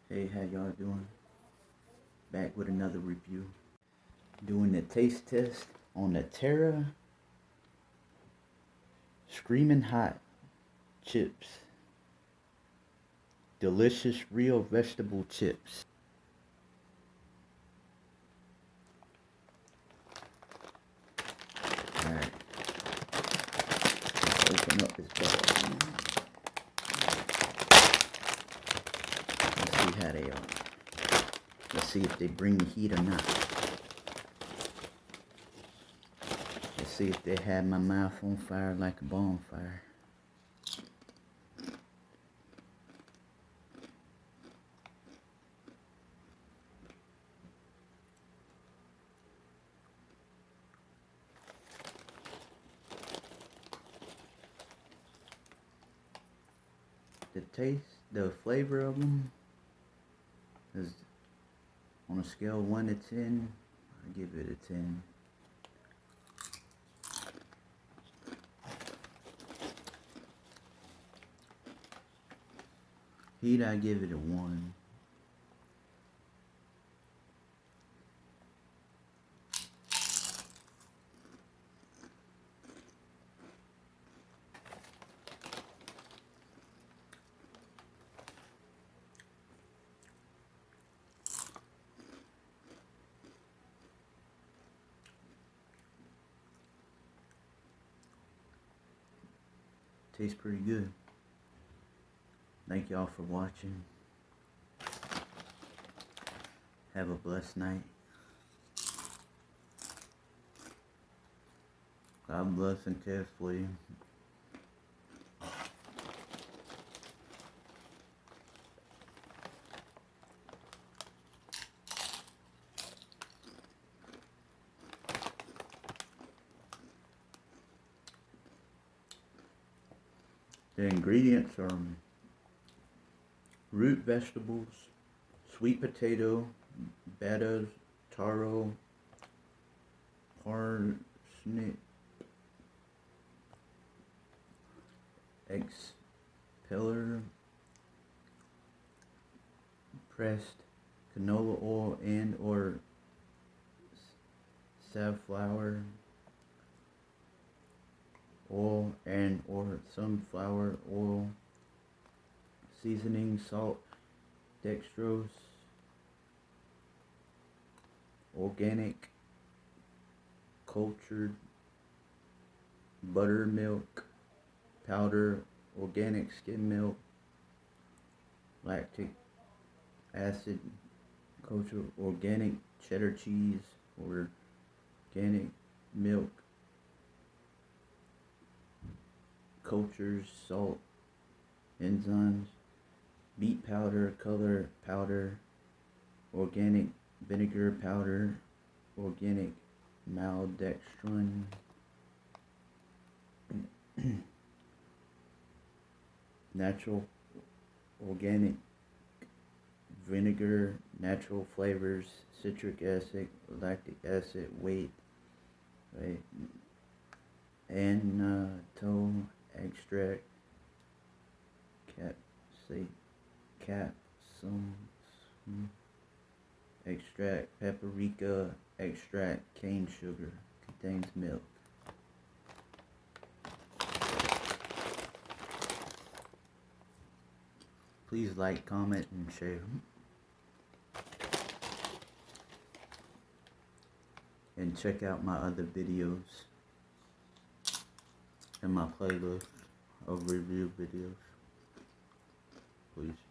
Hey, how y'all doing? Back with another review. Doing the taste test on the Terra Screaming Hot chips. Delicious real vegetable chips. Alright. Let's open up this bag. Let's see how they are. Let's see if they bring the heat or not. Let's see if they have my mouth on fire like a bonfire. The taste, the flavor of them is on a scale of 1 to 10, I give it a 10. Heat, I give it a 1. Tastes pretty good. Thank y'all for watching. Have a blessed night. God bless and carefully. The ingredients are root vegetables, sweet potato, bettas, taro, parsnip, expeller, pressed canola oil and or safflower oil and or sunflower oil, seasoning, salt, dextrose, organic, cultured, buttermilk powder, organic skim milk, lactic acid, cultured, organic cheddar cheese, organic milk, cultures, salt, enzymes, beet powder, color powder, organic vinegar powder, organic maltodextrin, natural organic vinegar, natural flavors, citric acid, lactic acid, weight, right, and toe extract, capsum extract, paprika extract, cane sugar, contains milk. Please like, comment, and share. And check out my other videos in my playlist of review videos. Please.